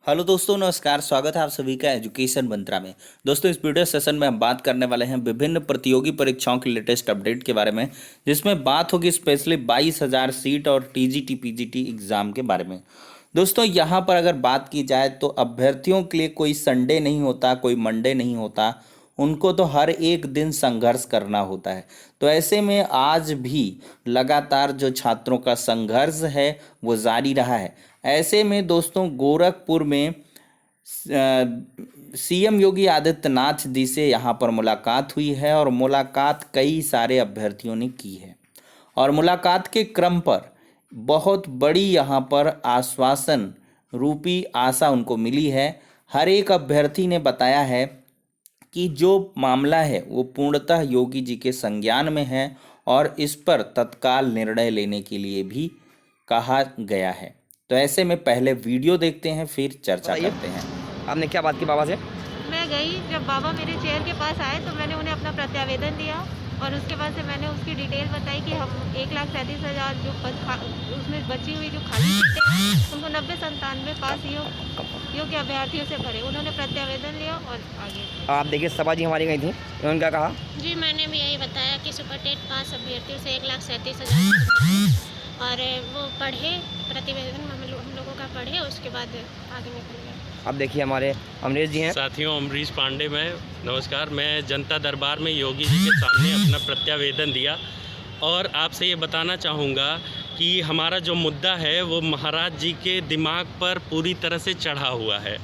Hello दोस्तों, नमस्कार। स्वागत है आप सभी का एजुकेशन मंत्रा में। दोस्तों, इस वीडियो सेशन में हम बात करने वाले हैं विभिन्न प्रतियोगी परीक्षाओं के लेटेस्ट अपडेट के बारे में, जिसमें बात होगी स्पेशली 22,000 सीट और टीजीटी पीजीटी एग्जाम के बारे में। दोस्तों, यहाँ पर अगर बात की जाए तो अभ्यर्थियों के लिए कोई संडे नहीं होता, कोई मंडे नहीं होता। उनको तो हर एक दिन संघर्ष करना होता है। तो ऐसे में आज भी लगातार जो छात्रों का संघर्ष है वो जारी रहा है। ऐसे में दोस्तों, गोरखपुर में सीएम योगी आदित्यनाथ जी से यहाँ पर मुलाकात हुई है और मुलाकात कई सारे अभ्यर्थियों ने की है। और मुलाकात के क्रम पर बहुत बड़ी यहाँ पर आश्वासन रूपी आशा उनको मिली है। हर एक अभ्यर्थी ने बताया है कि जो मामला है वो पूर्णतः योगी जी के संज्ञान में है और इस पर तत्काल निर्णय लेने के लिए भी कहा गया है। तो ऐसे में पहले वीडियो देखते हैं, फिर चर्चा करते हैं। आपने क्या बात की बाबा से? मैं गई, जब बाबा मेरे चेयर के पास आए तो मैंने उन्हें अपना प्रत्यावेदन दिया और उसके बाद से मैंने उसकी डिटेल बताई कि हम 1,37,000 जो उसमें बची हुई जो खाली सीटें हैं उनको 90-97 पास योग्य अभ्यर्थियों से भरे। उन्होंने प्रत्यावेदन लिया और आगे। आप देखिए, सभा जी हमारी गई थी, उन्होंने क्या कहा? जी, मैंने भी यही बताया कि सुपर टेट पास अभ्यर्थियों से 1,37,000 और वो पढ़े, प्रतिवेदन हम लोगों का पढ़े, उसके बाद आगे निकल गए। अब देखिए, हमारे अमरीश जी हैं। साथियों, अमरीश पांडे में नमस्कार। मैं जनता दरबार में योगी जी के सामने अपना प्रत्यावेदन दिया और आपसे ये बताना चाहूँगा कि हमारा जो मुद्दा है वो महाराज जी के दिमाग पर पूरी तरह से चढ़ा हुआ है।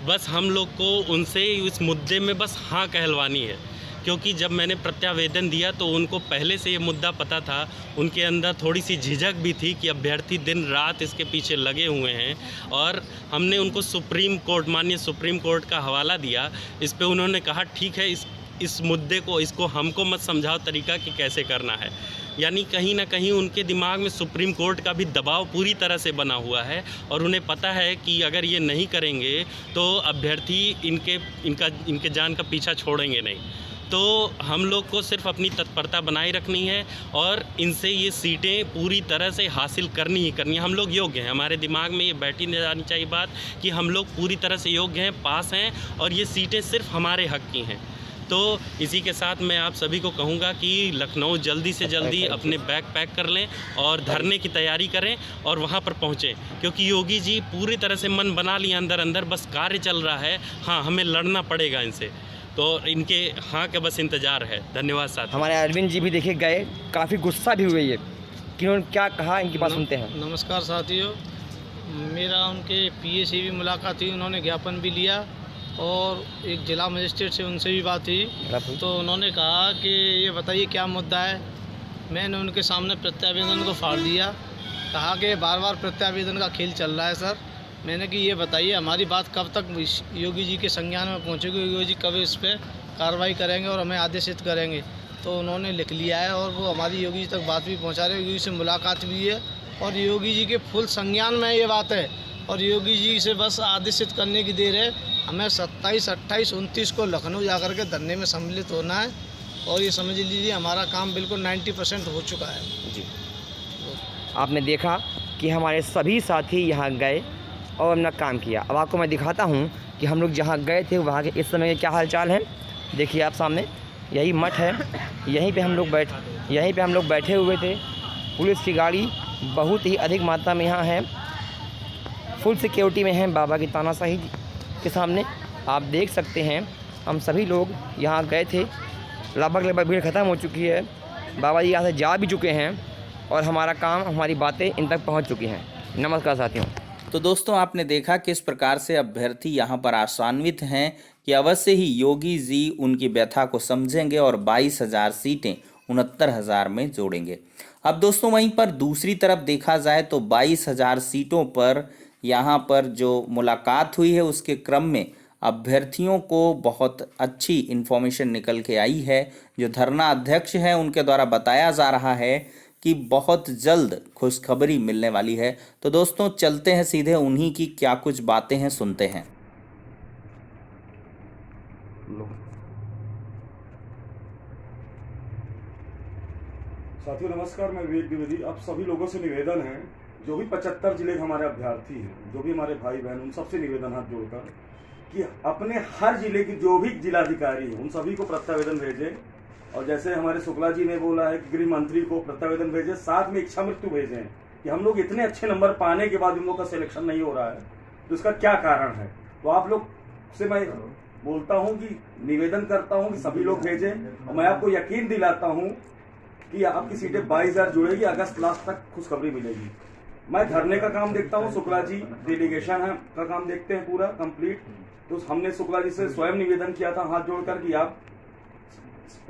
बस हम लोग को उनसे इस मुद्दे में बस हाँ कहलवानी है, क्योंकि जब मैंने प्रत्यावेदन दिया तो उनको पहले से ये मुद्दा पता था। उनके अंदर थोड़ी सी झिझक भी थी कि अभ्यर्थी दिन रात इसके पीछे लगे हुए हैं और हमने उनको सुप्रीम कोर्ट, माननीय सुप्रीम कोर्ट का हवाला दिया। इस पे उन्होंने कहा ठीक है, इस मुद्दे को, इसको हमको मत समझाओ तरीका कि कैसे करना है। यानी कहीं ना कहीं उनके दिमाग में सुप्रीम कोर्ट का भी दबाव पूरी तरह से बना हुआ है और उन्हें पता है कि अगर ये नहीं करेंगे तो अभ्यर्थी इनके जान का पीछा छोड़ेंगे नहीं। तो हम लोग को सिर्फ अपनी तत्परता बनाए रखनी है और इनसे ये सीटें पूरी तरह से हासिल करनी ही करनी है। हम लोग योग्य हैं, हमारे दिमाग में ये बैठी नहीं जानी चाहिए बात कि हम लोग पूरी तरह से योग्य हैं, पास हैं और ये सीटें सिर्फ हमारे हक की हैं। तो इसी के साथ मैं आप सभी को कहूँगा कि लखनऊ जल्दी से जल्दी अपने बैग पैक कर लें और धरने की तैयारी करें और वहाँ पर पहुँचें, क्योंकि योगी जी पूरी तरह से मन बना लिया अंदर अंदर, बस कार्य चल रहा है। हाँ, हमें लड़ना पड़ेगा इनसे, तो इनके हाँ के बस इंतज़ार है। धन्यवाद साथ। हमारे अरविंद जी भी देखे गए, काफ़ी गुस्सा भी हुए ये कि उन्होंने क्या कहा, इनकी बात सुनते हैं। नमस्कार साथियों, मेरा उनके पीए से भी मुलाकात हुई, उन्होंने ज्ञापन भी लिया और एक जिला मजिस्ट्रेट से उनसे भी बात हुई। तो उन्होंने कहा कि ये बताइए क्या मुद्दा है। मैंने उनके सामने प्रत्यावेदन को फाड़ दिया, कहा कि बार बार प्रत्यावेदन का खेल चल रहा है सर। मैंने कि ये बताइए हमारी बात कब तक योगी जी के संज्ञान में पहुंचेगी, योगी जी कब इस पर कार्रवाई करेंगे और हमें आदेशित करेंगे। तो उन्होंने लिख लिया है और वो हमारी योगी जी तक बात भी पहुंचा रहे हैं। योगी जी से मुलाकात भी है और योगी जी के फुल संज्ञान में ये बात है और योगी जी से बस आदेशित करने की देर है। हमें 27, 28, 29 को लखनऊ जाकर के धरने में सम्मिलित होना है और ये समझ लीजिए हमारा काम बिल्कुल 90% हो चुका है जी। आपने देखा कि हमारे सभी साथी यहाँ गए और अपना काम किया। अब आपको मैं दिखाता हूँ कि हम लोग जहाँ गए थे वहाँ के इस समय के क्या हालचाल है। देखिए आप सामने, यही मठ है, यहीं पे हम लोग बैठे हुए थे। पुलिस की गाड़ी बहुत ही अधिक मात्रा में यहाँ है, फुल सिक्योरिटी में है बाबा की तानाशाही के सामने। आप देख सकते हैं हम सभी लोग यहाँ गए थे, लगभग भीड़ ख़त्म हो चुकी है। बाबा जी यहाँ से जा भी चुके हैं और हमारा काम, हमारी बातें इन तक पहुँच चुकी हैं। नमस्कार साथियों। तो दोस्तों, आपने देखा किस प्रकार से अभ्यर्थी यहाँ पर आशान्वित हैं कि अवश्य ही योगी जी उनकी व्यथा को समझेंगे और 22,000 सीटें 69,000 में जोड़ेंगे। अब दोस्तों, वहीं पर दूसरी तरफ देखा जाए तो 22,000 सीटों पर यहाँ पर जो मुलाकात हुई है उसके क्रम में अभ्यर्थियों को बहुत अच्छी इन्फॉर्मेशन निकल के आई है। जो धरना अध्यक्ष हैं उनके द्वारा बताया जा रहा है कि बहुत जल्द खुशखबरी मिलने वाली है। तो दोस्तों, चलते हैं सीधे उन्हीं की क्या कुछ बातें हैं, सुनते हैं। साथियों नमस्कार, मैं विवेक द्विवेदी। आप सभी लोगों से निवेदन है, जो भी 75 जिले के हमारे अभ्यर्थी हैं, जो भी हमारे भाई बहन, उन सबसे निवेदन हाथ जोड़कर कि अपने हर जिले के जो भी जिलाधिकारी हैं उन सभी को प्रत्यावेदन भेजें। और जैसे हमारे शुक्ला जी ने बोला है कि गृह मंत्री को प्रत्यावेदन भेजें, साथ में इच्छा मृत्यु भेजें कि हम लोग इतने अच्छे नंबर पाने के बाद हम लोग का सिलेक्शन नहीं हो रहा है, तो इसका क्या कारण है। तो आप लोग से मैं बोलता हूं कि निवेदन करता हूं कि सभी लोग भेजें, और मैं आपको यकीन दिलाता हूं कि आपकी सीटें 22,000 जुड़ेगी, अगस्त लास्ट तक खुशखबरी मिलेगी। मैं धरने का काम देखता हूं, शुक्ला जी डेलीगेशन है का काम देखते हैं पूरा कंप्लीट। तो हमने शुक्ला जी से स्वयं निवेदन किया था हाथ जोड़कर कि आप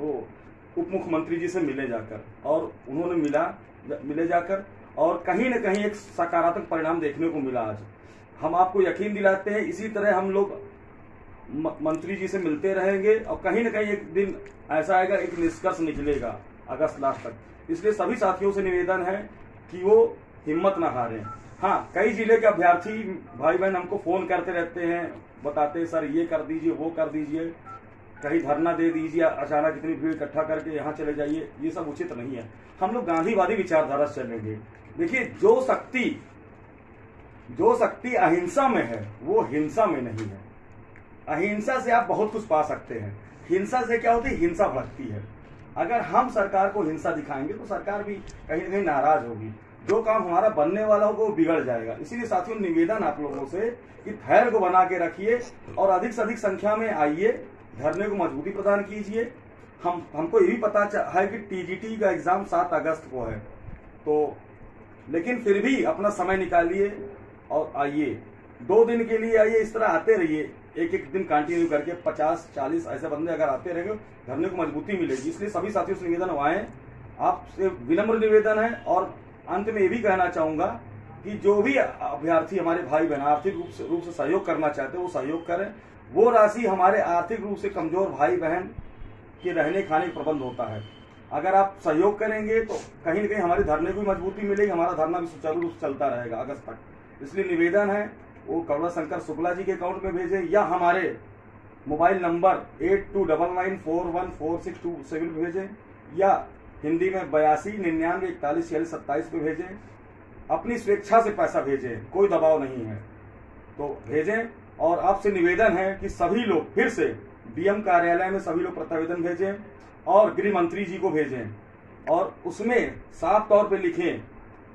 उप मुख्यमंत्री जी से मिले जाकर, और उन्होंने मिले जाकर, और कहीं न कहीं एक सकारात्मक परिणाम देखने को मिला। आज हम आपको यकीन दिलाते हैं इसी तरह हम लोग मंत्री जी से मिलते रहेंगे, और कहीं न कहीं एक दिन ऐसा आएगा, एक निष्कर्ष निकलेगा अगस्त लास्ट तक। इसलिए सभी साथियों से निवेदन है कि वो हिम्मत न हारें। हाँ, कई जिले के अभ्यर्थी भाई बहन हमको फोन करते रहते हैं, बताते हैं सर ये कर दीजिए, वो कर दीजिए, कहीं धरना दे दीजिए, अचानक इतनी भीड़ इकट्ठा करके यहाँ चले जाइए, ये सब उचित नहीं है। हम लोग गांधीवादी विचारधारा से चलेंगे। देखिए, जो शक्ति अहिंसा में है वो हिंसा में नहीं है। अहिंसा से आप बहुत कुछ पा सकते हैं, हिंसा से क्या होती है, हिंसा भड़कती है। अगर हम सरकार को हिंसा दिखाएंगे तो सरकार भी कहीं न कहीं नाराज होगी, जो काम हमारा बनने वाला होगा वो बिगड़ जाएगा। इसीलिए साथियों, निवेदन आप लोगों से कि धैर्य को बना के रखिए और अधिक से अधिक संख्या में आइए, धरने को मजबूती प्रदान कीजिए। हमको ये भी पता है कि टीजीटी का एग्जाम 7 अगस्त को है, तो लेकिन फिर भी अपना समय निकालिए और आइए, 2 दिन के लिए आइए, इस तरह आते रहिए, एक एक दिन कंटिन्यू करके 50-40 ऐसे बंदे अगर आते रहेंगे, धरने को मजबूती मिलेगी। इसलिए सभी साथियों से निवेदन आए, आपसे विनम्र निवेदन है। और अंत में ये भी कहना चाहूंगा कि जो भी अभ्यर्थी हमारे भाई बहन आर्थिक रूप से सहयोग करना चाहते हैं वो सहयोग करें। वो राशि हमारे आर्थिक रूप से कमजोर भाई बहन के रहने खाने का प्रबंध होता है। अगर आप सहयोग करेंगे तो कहीं न कहीं हमारे धरने को भी मजबूती मिलेगी, हमारा धरना भी सुचारू रूप से चलता रहेगा अगस्त तक। इसलिए निवेदन है वो करुणा शंकर शुक्ला जी के अकाउंट में भेजें, या हमारे मोबाइल नंबर 8299414627 पे भेजें, या हिंदी में 8299414627 पे भेजें। अपनी स्वेच्छा से पैसा भेजें, कोई दबाव नहीं है, तो भेजें। और आपसे निवेदन है कि सभी लोग फिर से डीएम कार्यालय में सभी लोग प्रत्यावेदन भेजें और गृह मंत्री जी को भेजें, और उसमें साफ तौर पे लिखें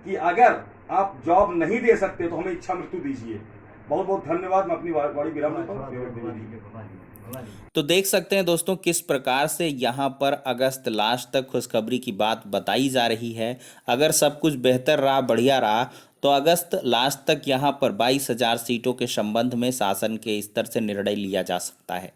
कि अगर आप जॉब नहीं दे सकते तो हमें इच्छा मृत्यु दीजिए। बहुत बहुत धन्यवाद। मैं अपनी बड़ी विराम लेता हूं। तो देख सकते हैं दोस्तों किस प्रकार से यहाँ पर अगस्त लास्ट तक खुशखबरी की बात बताई जा रही है। अगर सब कुछ बेहतर रहा, बढ़िया रहा, तो अगस्त लास्ट तक यहाँ पर 22,000 सीटों के संबंध में शासन के स्तर से निर्णय लिया जा सकता है।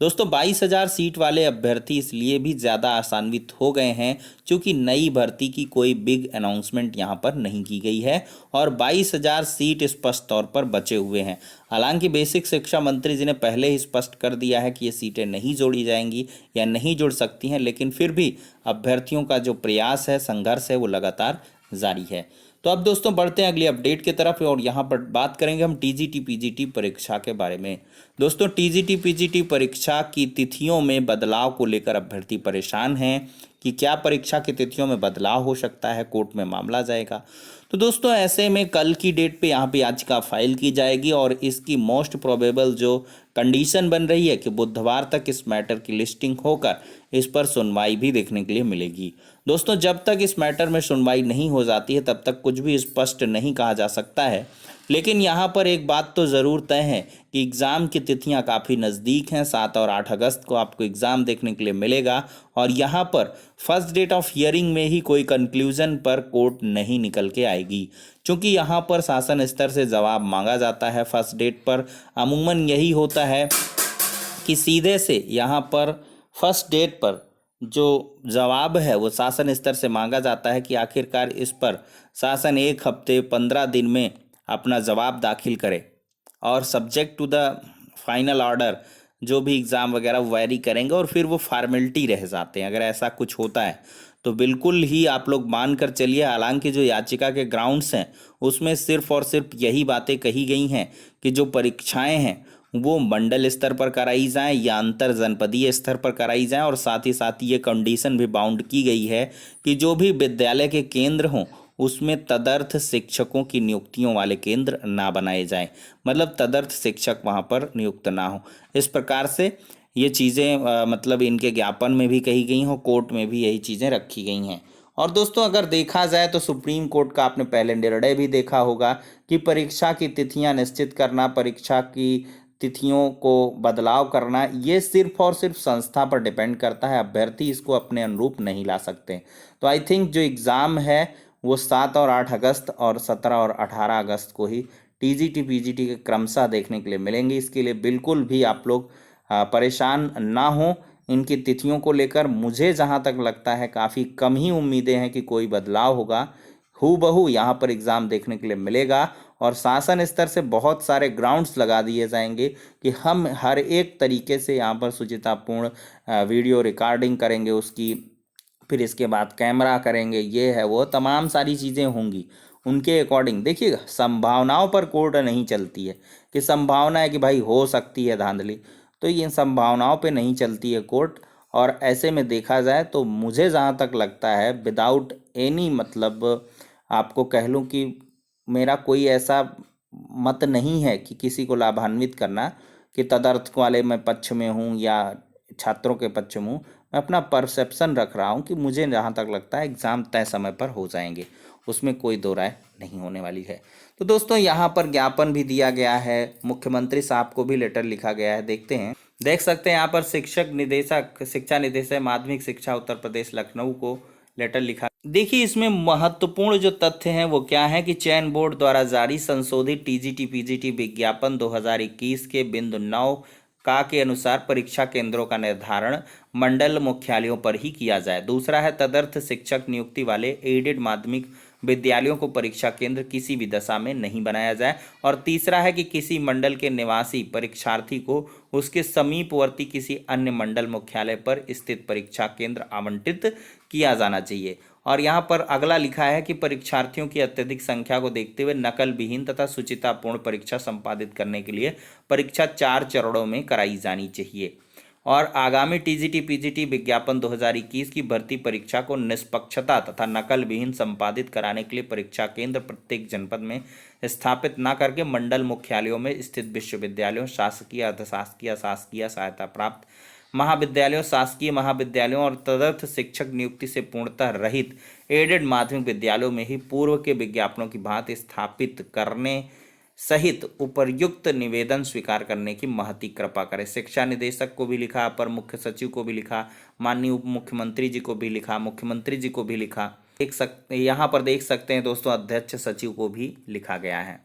दोस्तों 22,000 सीट वाले अभ्यर्थी इसलिए भी ज़्यादा आशान्वित हो गए हैं क्योंकि नई भर्ती की कोई बिग अनाउंसमेंट यहाँ पर नहीं की गई है और 22,000 सीट स्पष्ट तौर पर बचे हुए हैं। हालांकि बेसिक शिक्षा मंत्री जी ने पहले ही स्पष्ट कर दिया है कि ये सीटें नहीं जोड़ी जाएंगी या नहीं जुड़ सकती हैं, लेकिन फिर भी अभ्यर्थियों का जो प्रयास है, संघर्ष है, वो लगातार जारी है। तो अब दोस्तों बढ़ते हैं अगली अपडेट की तरफ और यहाँ पर बात करेंगे हम टीजीटी पीजीटी परीक्षा के बारे में। दोस्तों टीजीटी पीजीटी परीक्षा की तिथियों में बदलाव को लेकर अभ्यर्थी परेशान हैं कि क्या परीक्षा की तिथियों में बदलाव हो सकता है, कोर्ट में मामला जाएगा। तो दोस्तों ऐसे में कल की डेट पे यहाँ पे याचिका फाइल की जाएगी और इसकी मोस्ट प्रोबेबल जो कंडीशन बन रही है कि बुधवार तक इस मैटर की लिस्टिंग होकर इस पर सुनवाई भी देखने के लिए मिलेगी। दोस्तों जब तक इस मैटर में सुनवाई नहीं हो जाती है तब तक कुछ भी स्पष्ट नहीं कहा जा सकता है, लेकिन यहाँ पर एक बात तो ज़रूर तय है कि एग्ज़ाम की तिथियाँ काफ़ी नज़दीक हैं। 7 और 8 अगस्त को आपको एग्ज़ाम देखने के लिए मिलेगा और यहाँ पर फर्स्ट डेट ऑफ हियरिंग में ही कोई कंक्लूजन पर कोर्ट नहीं निकल के आएगी, क्योंकि यहाँ पर शासन स्तर से जवाब मांगा जाता है। फर्स्ट डेट पर अमूमन यही होता है कि सीधे से यहाँ पर फर्स्ट डेट पर जो जवाब है वो शासन स्तर से मांगा जाता है कि आखिरकार इस पर शासन 1 हफ्ते 15 दिन में अपना जवाब दाखिल करे और subject to the final order जो भी एग्ज़ाम वगैरह वेरी करेंगे और फिर वो फॉर्मेलिटी रह जाते हैं। अगर ऐसा कुछ होता है तो बिल्कुल ही आप लोग मान कर चलिए, हालांकि जो याचिका के ग्राउंड्स हैं उसमें सिर्फ और सिर्फ यही बातें कही गई हैं कि जो परीक्षाएं हैं वो मंडल स्तर पर कराई जाएं या अंतर जनपदीय स्तर पर कराई जाएं और साथ ही ये कंडीशन भी बाउंड की गई है कि जो भी विद्यालय के केंद्र हों उसमें तदर्थ शिक्षकों की नियुक्तियों वाले केंद्र ना बनाए जाएं, मतलब तदर्थ शिक्षक वहाँ पर नियुक्त ना हो। इस प्रकार से ये चीज़ें मतलब इनके ज्ञापन में भी कही गई हैं, कोर्ट में भी यही चीज़ें रखी गई हैं। और दोस्तों अगर देखा जाए तो सुप्रीम कोर्ट का आपने पहले निर्णय भी देखा होगा कि परीक्षा की तिथियां निश्चित करना, परीक्षा की तिथियों को बदलाव करना, ये सिर्फ और सिर्फ संस्था पर डिपेंड करता है, अभ्यर्थी इसको अपने अनुरूप नहीं ला सकते। तो आई थिंक जो एग्ज़ाम है वो 7 और 8 अगस्त और 17 और 18 अगस्त को ही टीजीटी पीजीटी के क्रमशः देखने के लिए मिलेंगे। इसके लिए बिल्कुल भी आप लोग परेशान ना हो। इनकी तिथियों को लेकर मुझे जहाँ तक लगता है काफ़ी कम ही उम्मीदें हैं कि कोई बदलाव होगा। हूबहू यहाँ पर एग्ज़ाम देखने के लिए मिलेगा और शासन स्तर से बहुत सारे ग्राउंड्स लगा दिए जाएंगे कि हम हर एक तरीके से यहाँ पर शुचितापूर्ण वीडियो रिकॉर्डिंग करेंगे उसकी, फिर इसके बाद कैमरा करेंगे, ये है वो तमाम सारी चीज़ें होंगी उनके अकॉर्डिंग। देखिएगा संभावनाओं पर कोर्ट नहीं चलती है कि संभावना है कि भाई हो सकती है धांधली, तो ये संभावनाओं पे नहीं चलती है कोर्ट। और ऐसे में देखा जाए तो मुझे जहाँ तक लगता है विदाउट एनी मतलब आपको कह लूँ कि मेरा कोई ऐसा मत नहीं है कि किसी को लाभान्वित करना कि तदर्थ वाले मैं पक्ष में हूँ या छात्रों के पक्ष में हूँ। मैं अपना परसेप्शन रख रहा हूँ कि मुझे जहाँ तक लगता है एग्ज़ाम तय समय पर हो जाएंगे, उसमें कोई दो राय नहीं होने वाली है। तो दोस्तों यहाँ पर ज्ञापन भी दिया गया है, मुख्यमंत्री साहब को भी लेटर लिखा गया है, देखते हैं। देख सकते हैं यहाँ पर शिक्षा निदेशक माध्यमिक शिक्षा उत्तर प्रदेश लखनऊ को लेटर लिखा। देखिए इसमें महत्वपूर्ण जो तथ्य हैं वो क्या है कि चयन बोर्ड द्वारा जारी संशोधित टीजीटी पीजीटी विज्ञापन 2021 के बिंदु 9 का के अनुसार परीक्षा केंद्रों का निर्धारण मंडल मुख्यालयों पर ही किया जाए। दूसरा है तदर्थ शिक्षक नियुक्ति वाले एडेड माध्यमिक विद्यालयों को परीक्षा केंद्र किसी भी दशा में नहीं बनाया जाए। और तीसरा है कि किसी मंडल के निवासी परीक्षार्थी को उसके समीपवर्ती किसी अन्य मंडल मुख्यालय पर स्थित परीक्षा केंद्र आवंटित किया जाना चाहिए। और यहाँ पर अगला लिखा है कि परीक्षार्थियों की अत्यधिक संख्या को देखते हुए नकल विहीन तथा शुचितापूर्ण परीक्षा संपादित करने के लिए परीक्षा 4 चरणों में कराई जानी चाहिए। और आगामी टीजीटी पीजीटी विज्ञापन 2021 की भर्ती परीक्षा को निष्पक्षता तथा नकल विहीन संपादित कराने के लिए परीक्षा केंद्र प्रत्येक जनपद में स्थापित न करके मंडल मुख्यालयों में स्थित विश्वविद्यालयों, शासकीय, अर्धशासकीय, शासकीय सहायता प्राप्त महाविद्यालयों, शासकीय महाविद्यालयों और तदर्थ शिक्षक नियुक्ति से पूर्णतः रहित एडेड माध्यमिक विद्यालयों में ही पूर्व के विज्ञापनों की भांति स्थापित करने सहित उपर्युक्त निवेदन स्वीकार करने की महती कृपा करें। शिक्षा निदेशक को भी लिखा, अपर मुख्य सचिव को भी लिखा, माननीय उप मुख्यमंत्री जी को भी लिखा, मुख्यमंत्री जी को भी लिखा। यहाँ पर देख सकते हैं दोस्तों अध्यक्ष सचिव को भी लिखा गया है।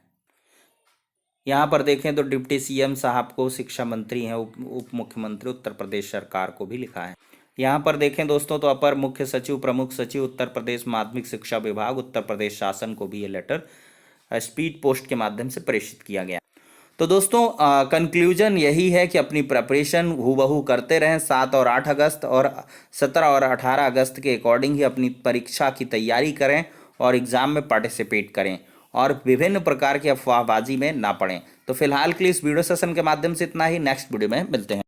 यहाँ पर देखें तो डिप्टी सीएम साहब को, शिक्षा मंत्री हैं, उप मुख्यमंत्री उत्तर प्रदेश सरकार को भी लिखा है। यहाँ पर देखें दोस्तों तो अपर मुख्य सचिव, प्रमुख सचिव उत्तर प्रदेश माध्यमिक शिक्षा विभाग, उत्तर प्रदेश शासन को भी ये लेटर स्पीड पोस्ट के माध्यम से प्रेषित किया गया। तो दोस्तों कंक्लूजन यही है कि अपनी प्रिपरेशन हूबहू करते रहें। 7 और 8 अगस्त और 17 और 18 अगस्त के अकॉर्डिंग ही अपनी परीक्षा की तैयारी करें और एग्ज़ाम में पार्टिसिपेट करें और विभिन्न प्रकार की अफवाहबाजी में ना पड़ें। तो फिलहाल के लिए इस वीडियो सेशन के माध्यम से इतना ही। नेक्स्ट वीडियो में मिलते हैं।